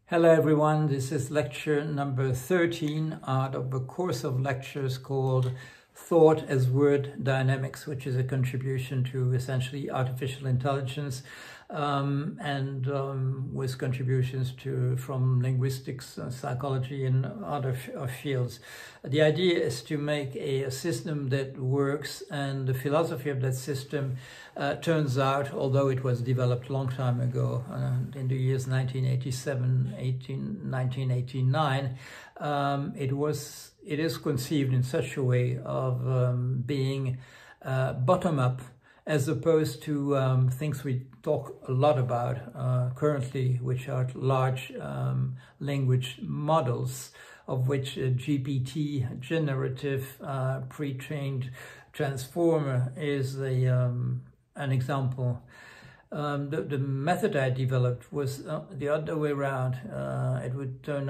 Hello everyone, this is lecture number 13 out of a course of lectures called Thought as Word Dynamics, which is a contribution to essentially artificial intelligence with contributions from linguistics, psychology and other fields. The idea is to make a system that works, and the philosophy of that system turns out, although it was developed a long time ago, in the years 1987, 1989, it is conceived in such a way of being bottom-up, as opposed to things we talk a lot about currently, which are large language models, of which GPT, generative pre-trained transformer, is an example. The method I developed was the other way around. It will turn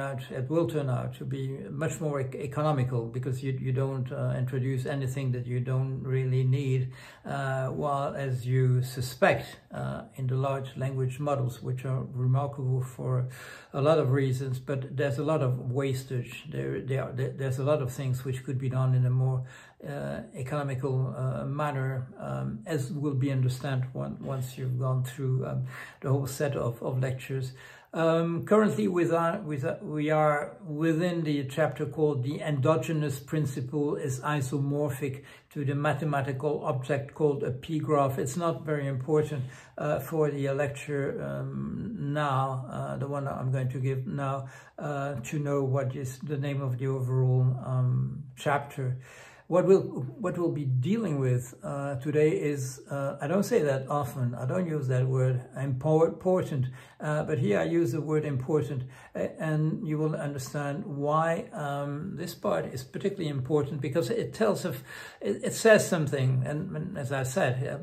out to be much more economical, because you don't introduce anything that you don't really need, while as you suspect in the large language models, which are remarkable for a lot of reasons, but there's a lot of wastage. There's a lot of things which could be done in a more economical manner, as will be understood once you've gone through the whole set of lectures. Currently we are within the chapter called The Endogenous Principle is Isomorphic to the Mathematical Object called a P-graph. It's not very important for the lecture now, the one I'm going to give now, to know what is the name of the overall chapter. What we'll be dealing with today is, I don't say that often, I don't use that word important, but here I use the word important, and you will understand why this part is particularly important, because it says something. And as I said,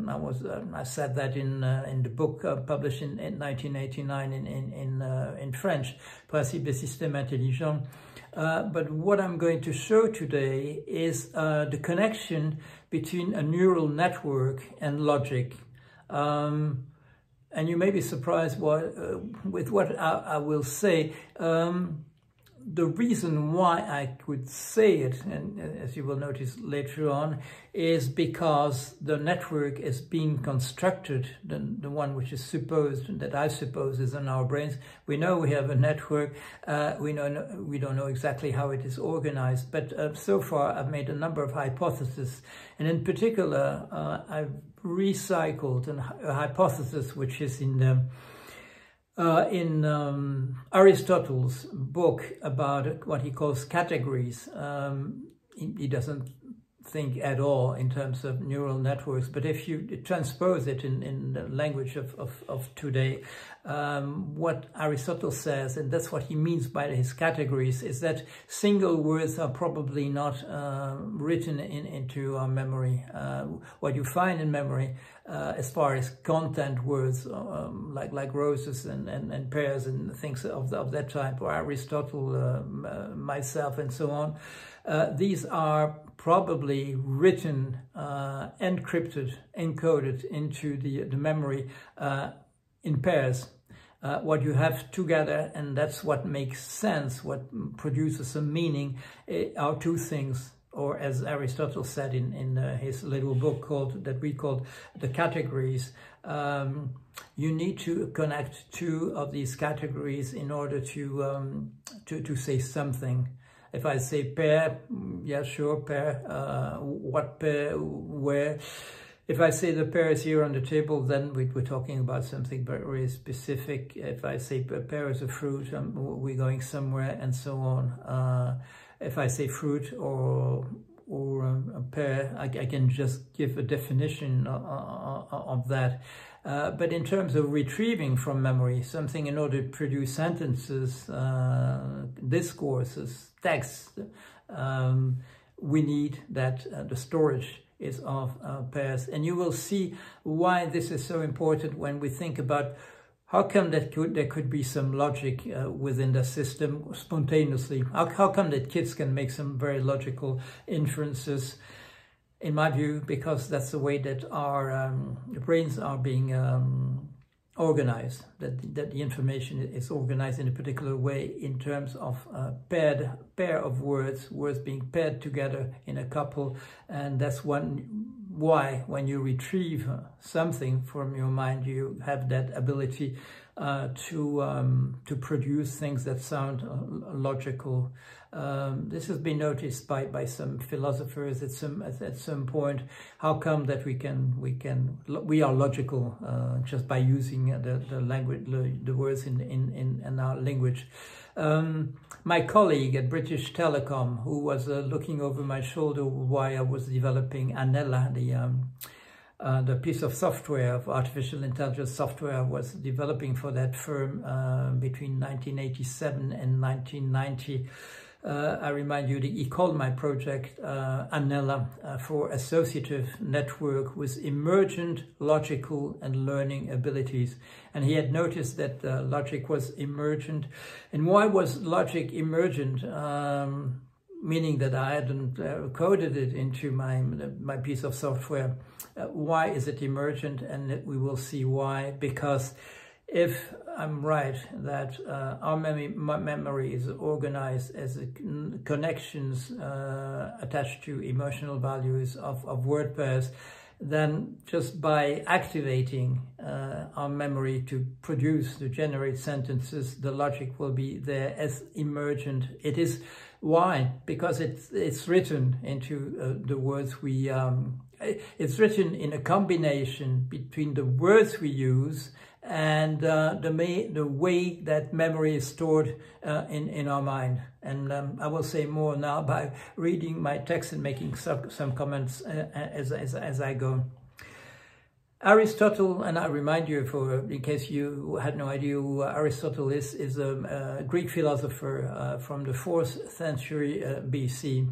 I said that in the book published in 1989 in French, Principes des systèmes intelligents. But what I'm going to show today is the connection between a neural network and logic. And you may be surprised with what I will say. The reason why I could say it, and as you will notice later on, is because the network is being constructed, the one which is supposed, that I suppose is in our brains. We know we have a network, we don't know exactly how it is organized, but so far I've made a number of hypotheses, and in particular I've recycled a hypothesis which is in Aristotle's book about what he calls categories. He doesn't think at all in terms of neural networks, but if you transpose it in the language of today, what Aristotle says, and that's what he means by his categories, is that single words are probably not written into our memory. What you find in memory, as far as content words, like roses and pears and things of that type, or Aristotle, myself, and so on, these are probably written, encrypted, encoded into the memory in pairs. What you have together, and that's what makes sense, what produces a meaning, are two things, or as Aristotle said in his little book that we called The Categories, you need to connect two of these categories in order to say something. If I say pair, yeah, sure, pair, what pair, where? If I say the pear is here on the table, then we're talking about something very specific. If I say a pear is a fruit, we're going somewhere, and so on. If I say fruit or a pear, I can just give a definition of that. But in terms of retrieving from memory something in order to produce sentences, discourses, texts, we need that the storage is of pairs. And you will see why this is so important when we think about how come there could be some logic within the system spontaneously. How come that kids can make some very logical inferences? In my view, because that's the way that our brains are being organized, that the information is organized in a particular way in terms of pair of words being paired together in a couple. And that's why when you retrieve something from your mind, you have that ability to produce things that sound logical. This has been noticed by some philosophers at some point. How come that we are logical just by using the language, the words in our language? My colleague at British Telecom, who was looking over my shoulder while I was developing Anela, the piece of software, of artificial intelligence software I was developing for that firm between 1987 and 1990. I remind you that he called my project Anela for associative network with emergent logical and learning abilities. And he had noticed that logic was emergent. And why was logic emergent? Meaning that I hadn't coded it into my piece of software. Why is it emergent? And we will see why. Because if I'm right that our memory is organized as connections attached to emotional values of word pairs, then just by activating our memory to generate sentences, the logic will be there as emergent. It is why? Because it's written into the words we. It's written in a combination between the words we use and the way that memory is stored in our mind. And I will say more now by reading my text and making some comments as I go. Aristotle, and I remind you, in case you had no idea who Aristotle is a Greek philosopher from the 4th century BC.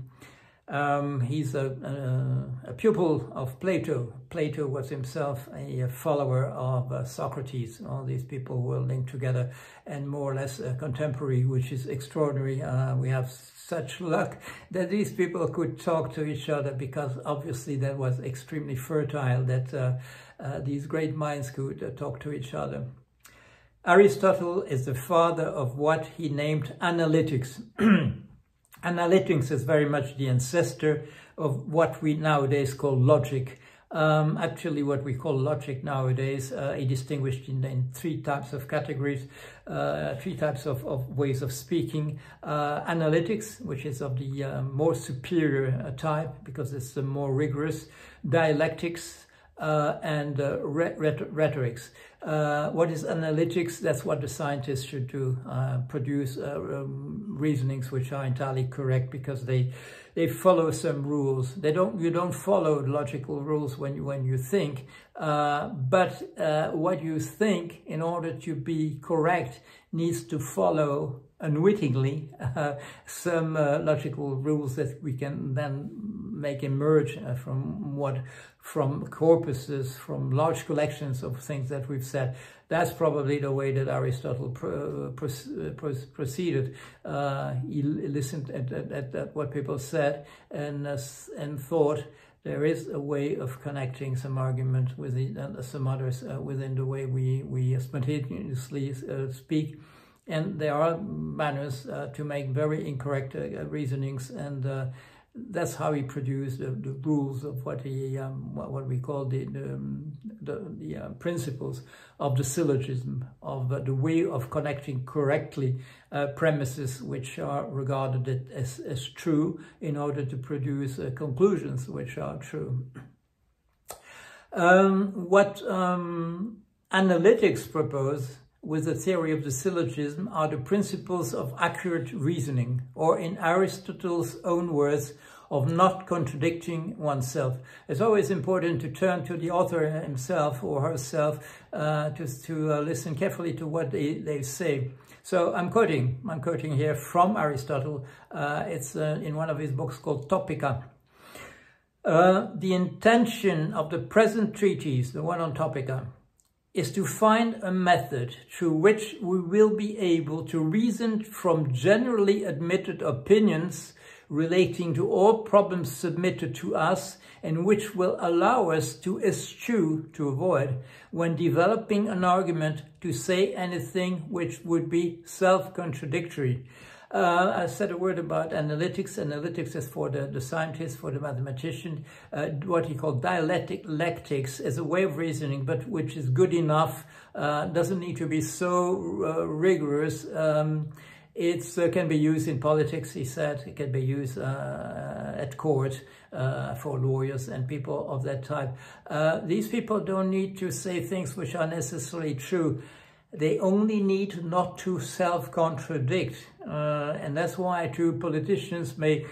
He's a pupil of Plato. Plato was himself a follower of Socrates. All these people were linked together and more or less contemporary, which is extraordinary. We have such luck that these people could talk to each other, because obviously that was extremely fertile, that these great minds could talk to each other. Aristotle is the father of what he named analytics. Analytics is very much the ancestor of what we nowadays call logic. Actually, what we call logic nowadays, he distinguished in 3 types of categories, 3 types of ways of speaking. Analytics, which is of the more superior type, because it's the more rigorous. Dialectics, and rhetorics. What is analytics? That's what the scientists should do, produce reasonings which are entirely correct, because they follow some rules. You don't follow logical rules when you think, but what you think, in order to be correct, needs to follow unwittingly some logical rules that we can then make emerge from corpuses, from large collections of things that we've said. That's probably the way that Aristotle proceeded. He listened at what people said and thought there is a way of connecting some argument with some others within the way we spontaneously speak. And there are manners to make very incorrect reasonings, and that's how he produced the rules of what we call the principles of the syllogism, of the way of connecting correctly premises which are regarded as true, in order to produce conclusions which are true. What analytics propose with the theory of the syllogism are the principles of accurate reasoning, or in Aristotle's own words, of not contradicting oneself. It's always important to turn to the author himself or herself to listen carefully to what they say. So I'm quoting here from Aristotle. It's in one of his books called Topica. The intention of the present treatise, the one on Topica, is to find a method through which we will be able to reason from generally admitted opinions relating to all problems submitted to us and which will allow us to eschew, to avoid, when developing an argument, to say anything which would be self-contradictory. I said a word about analytics. Analytics is for the scientist, for the mathematician, what he called dialectics as a way of reasoning, but which is good enough, doesn't need to be so rigorous. It can be used in politics, he said. It can be used at court for lawyers and people of that type. These people don't need to say things which are necessarily true. They only need not to self-contradict. And that's why two politicians may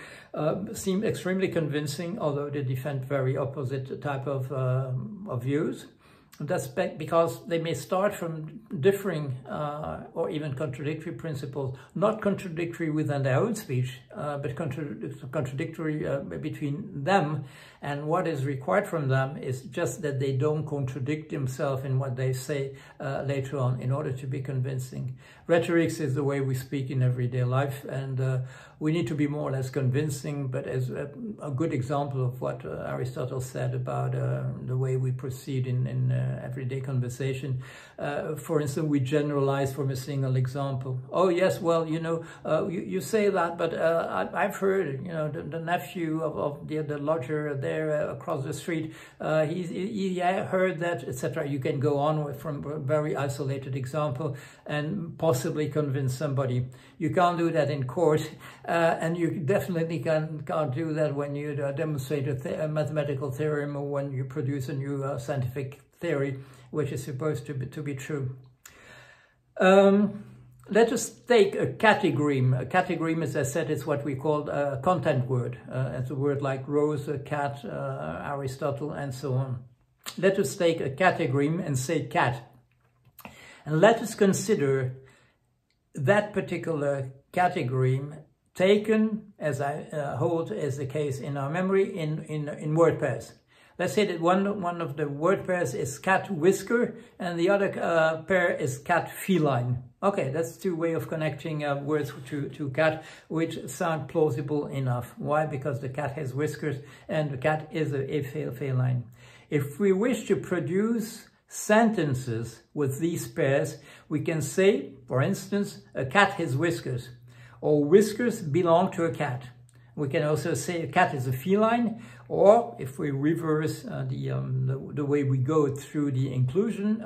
seem extremely convincing, although they defend very opposite type of views. That's because they may start from differing or even contradictory principles, not contradictory within their own speech, but contradictory between them. And what is required from them is just that they don't contradict themselves in what they say later on in order to be convincing. Rhetorics is the way we speak in everyday life, and we need to be more or less convincing, but as a good example of what Aristotle said about the way we proceed in everyday conversation. For instance, we generalize from a single example. Oh yes, well, you know, you say that, but I've heard, you know, the nephew of the lodger there across the street, he heard that, etc. You can go on with from a very isolated example and possibly convince somebody. You can't do that in court, and you definitely can't do that when you demonstrate a mathematical theorem or when you produce a new scientific theory, which is supposed to be true. Let us take a category. A category, as I said, is what we call a content word. It's a word like rose, cat, Aristotle, and so on. Let us take a category and say cat. And let us consider that particular category taken, as I hold as the case in our memory, in word pairs. Let's say that one of the word pairs is cat whisker and the other pair is cat feline. Okay, that's two ways of connecting words to cat, which sound plausible enough. Why? Because the cat has whiskers and the cat is a feline. If we wish to produce sentences with these pairs, we can say, for instance, a cat has whiskers, or whiskers belong to a cat. We can also say a cat is a feline, or if we reverse the way we go through the inclusion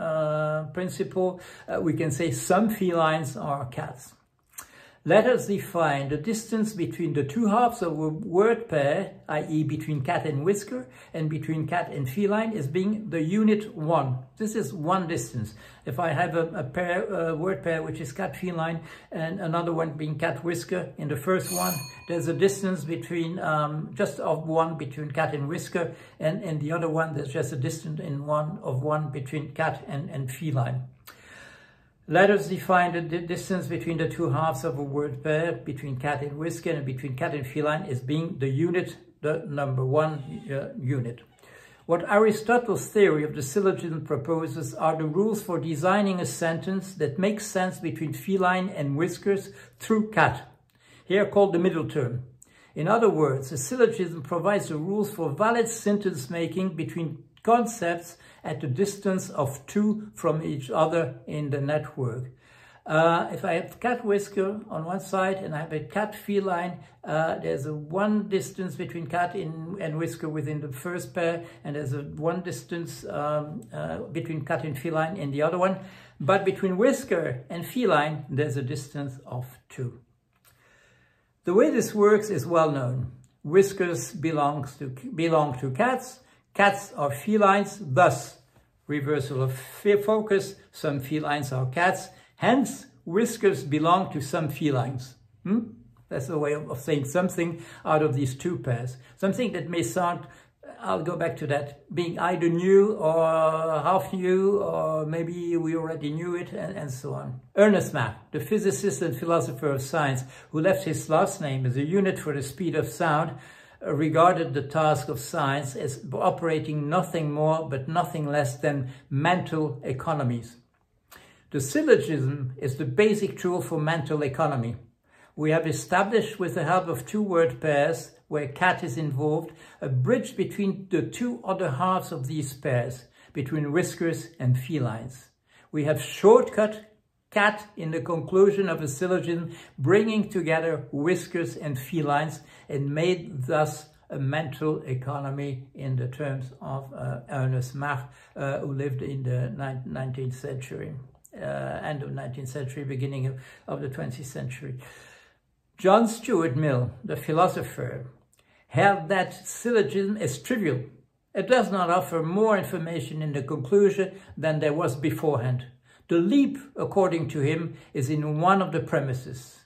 principle, we can say some felines are cats. Let us define the distance between the two halves of a word pair, i.e. between cat and whisker and between cat and feline, as being the unit 1. This is one distance. If I have a word pair which is cat feline and another one being cat whisker, in the first one there's a distance between just of one between cat and whisker, and in the other one there's just a distance in one between cat and feline. Let us define the distance between the two halves of a word pair, between cat and whisker and between cat and feline, as being the unit, the number 1 unit. What Aristotle's theory of the syllogism proposes are the rules for designing a sentence that makes sense between feline and whiskers through cat, here called the middle term. In other words, a syllogism provides the rules for valid sentence making between concepts at a distance of 2 from each other in the network. If I have cat whisker on one side and I have a cat feline, there's a 1 distance between cat and whisker within the first pair, and there's a 1 distance between cat and feline in the other one. But between whisker and feline, there's a distance of 2. The way this works is well known. Whiskers belong to cats. Cats are felines, thus reversal of focus, some felines are cats, hence whiskers belong to some felines. That's the way of saying something out of these two pairs. Something that may sound, I'll go back to that, being either new or half new, or maybe we already knew it, and so on. Ernest Mach, the physicist and philosopher of science, who left his last name as a unit for the speed of sound, regarded the task of science as operating nothing more but nothing less than mental economies. The syllogism is the basic tool for mental economy. We have established, with the help of two word pairs, where cat is involved, a bridge between the two other halves of these pairs, between whiskers and felines. We have shortcut cat in the conclusion of a syllogism, bringing together whiskers and felines, and made thus a mental economy in the terms of Ernest Mach, who lived in the 19th century, end of 19th century, beginning of the 20th century. John Stuart Mill, the philosopher, held that syllogism as trivial. It does not offer more information in the conclusion than there was beforehand. The leap, according to him, is in one of the premises.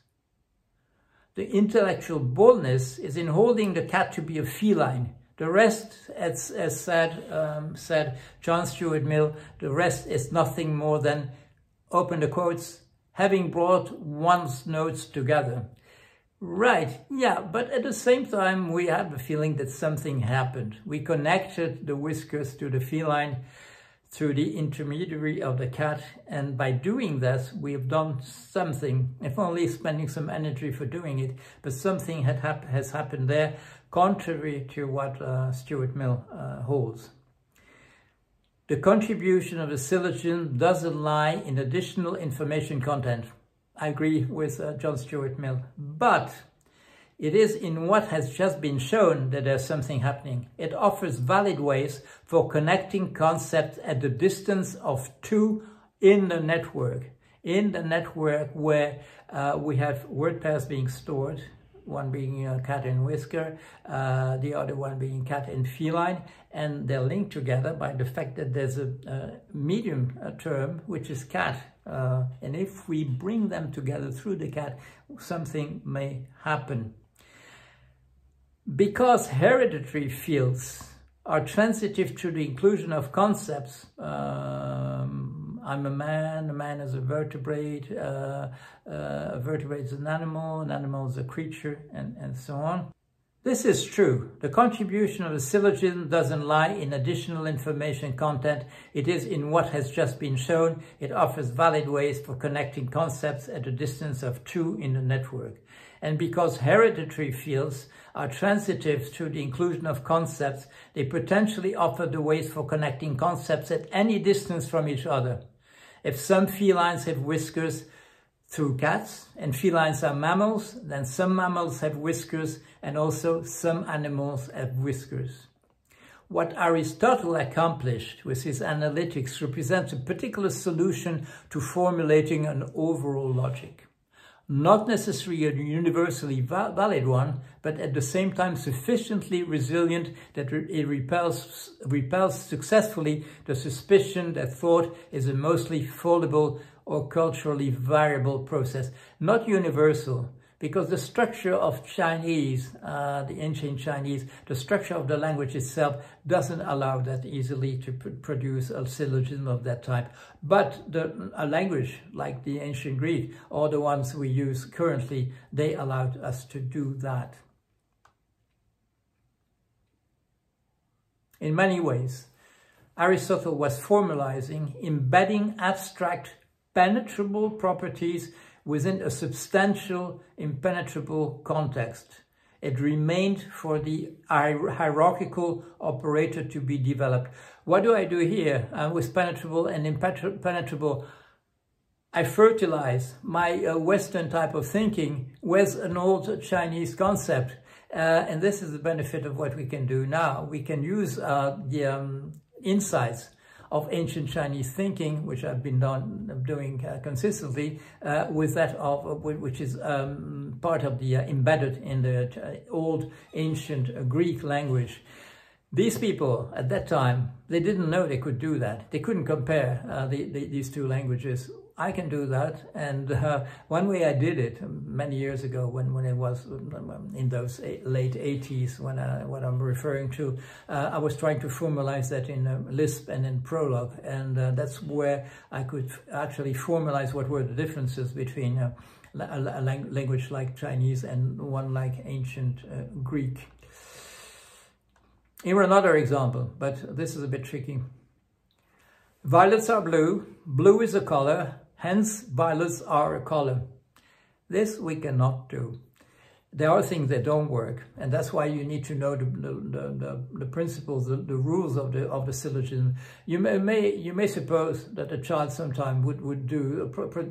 The intellectual boldness is in holding the cat to be a feline. The rest, as said John Stuart Mill, the rest is nothing more than, open the quotes, having brought one's notes together. Right, yeah, but at the same time we have the feeling that something happened. We connected the whiskers to the feline through the intermediary of the cat, and by doing this we have done something, if only spending some energy for doing it, but something has happened there, contrary to what Stuart Mill holds. The contribution of the syllogism doesn't lie in additional information content. I agree with John Stuart Mill, but it is in what has just been shown that there's something happening. It offers valid ways for connecting concepts at the distance of two in the network. In the network where we have word pairs being stored, one being cat and whisker, the other one being cat and feline, and they're linked together by the fact that there's a medium term, which is cat. And if we bring them together through the cat, something may happen. Because hereditary fields are transitive to the inclusion of concepts, I'm a man is a vertebrate is an animal is a creature, and so on. This is true. The contribution of a syllogism doesn't lie in additional information content. It is in what has just been shown. It offers valid ways for connecting concepts at a distance of two in the network. And because hereditary fields are transitive to the inclusion of concepts, they potentially offer the ways for connecting concepts at any distance from each other. If some felines have whiskers through cats, and felines are mammals, then some mammals have whiskers, and also some animals have whiskers. What Aristotle accomplished with his analytics represents a particular solution to formulating an overall logic. Not necessarily a universally valid one, but at the same time sufficiently resilient that it repels successfully the suspicion that thought is a mostly fallible or culturally variable process. Not universal, because the structure of Chinese, the ancient Chinese, the structure of the language itself doesn't allow that easily to produce a syllogism of that type. But a language like the ancient Greek, or the ones we use currently, they allowed us to do that. In many ways, Aristotle was formalizing, embedding abstract, penetrable properties within a substantial, impenetrable context. It remained for the hierarchical operator to be developed. What do I do here with penetrable and impenetrable? I fertilize my Western type of thinking with an old Chinese concept. And this is the benefit of what we can do now. We can use the insights of ancient Chinese thinking, which I've been doing consistently, with that of which is part of the embedded in the old ancient Greek language. These people at that time, they didn't know they could do that. They couldn't compare these two languages. I can do that, and one way I did it many years ago, when it was in those late 80s, what I'm referring to, I was trying to formalize that in Lisp and in Prolog, and that's where I could actually formalize what were the differences between a language like Chinese and one like ancient Greek. Here another example, but this is a bit tricky. Violets are blue. Blue is a color. Hence, violets are a color. This we cannot do. There are things that don't work, and that's why you need to know the principles, the rules of the syllogism. You may suppose that a child sometime would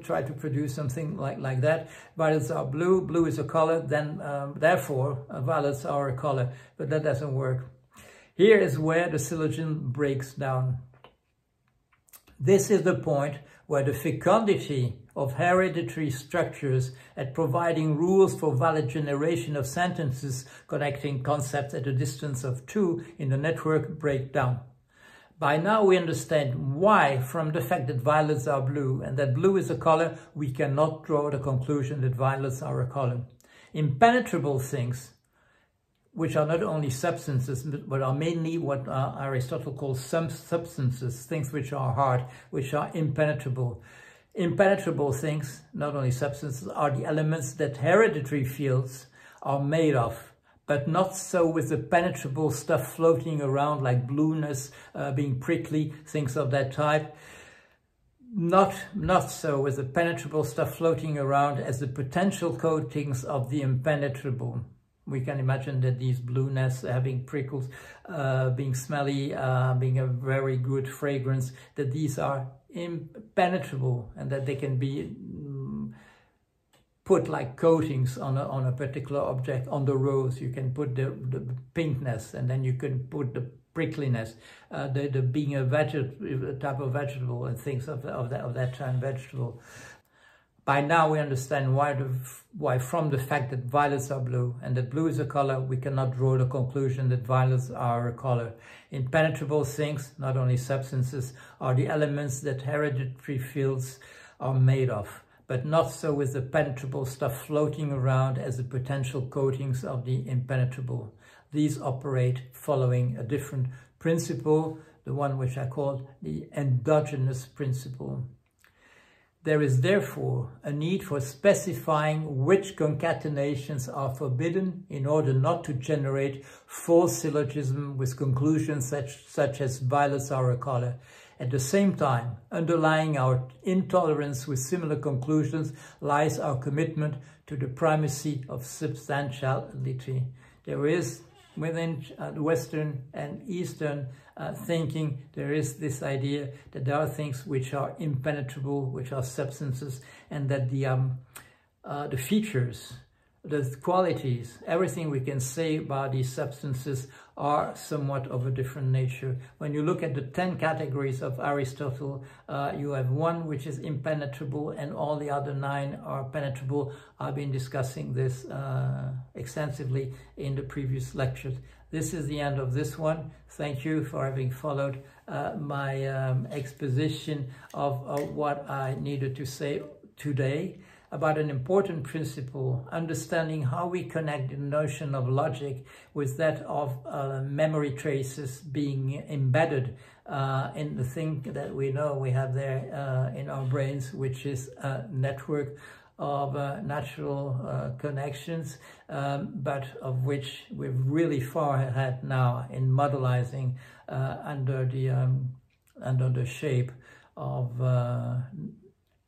try to produce something like that. Violets are blue, blue is a color, then therefore violets are a color, but that doesn't work. Here is where the syllogism breaks down. This is the point where the fecundity of hereditary structures at providing rules for valid generation of sentences connecting concepts at a distance of 2 in the network break down. By now we understand why, from the fact that violets are blue and that blue is a color, we cannot draw the conclusion that violets are a color. Impenetrable things, which are not only substances, but are mainly what Aristotle calls some substances, things which are hard, which are impenetrable. Impenetrable things, not only substances, are the elements that hereditary fields are made of, but not so with the penetrable stuff floating around like blueness, being prickly, things of that type. Not so with the penetrable stuff floating around as the potential coatings of the impenetrable. We can imagine that these blueness, having prickles, being smelly, being a very good fragrance, that these are impenetrable and that they can be put like coatings on a particular object. On the rose, you can put the pinkness, and then you can put the prickliness, the being a type of vegetable and things of that time, vegetable. By now we understand why from the fact that violets are blue and that blue is a color, we cannot draw the conclusion that violets are a color. Impenetrable things, not only substances, are the elements that hereditary fields are made of, but not so with the penetrable stuff floating around as the potential coatings of the impenetrable. These operate following a different principle, the one which I call the endogenous principle. There is therefore a need for specifying which concatenations are forbidden in order not to generate false syllogism with conclusions such as violets are a color. At the same time, underlying our intolerance with similar conclusions lies our commitment to the primacy of substantiality. There is within Western and Eastern thinking, there is this idea that there are things which are impenetrable, which are substances, and that the features, the qualities, everything we can say about these substances are somewhat of a different nature. When you look at the 10 categories of Aristotle, you have one which is impenetrable and all the other 9 are penetrable. I've been discussing this extensively in the previous lectures. This is the end of this one. Thank you for having followed my exposition of what I needed to say today about an important principle, understanding how we connect the notion of logic with that of memory traces being embedded in the thing that we know we have there in our brains, which is a network of natural connections, but of which we're really far ahead now in modelizing under the shape of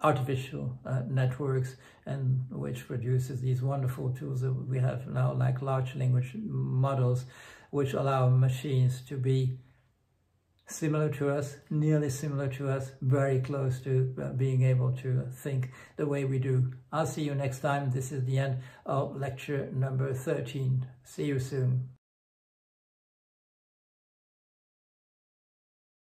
artificial networks, and which produces these wonderful tools that we have now, like large language models, which allow machines to be similar to us, nearly similar to us, very close to being able to think the way we do. I'll see you next time. This is the end of lecture number 13. See you soon.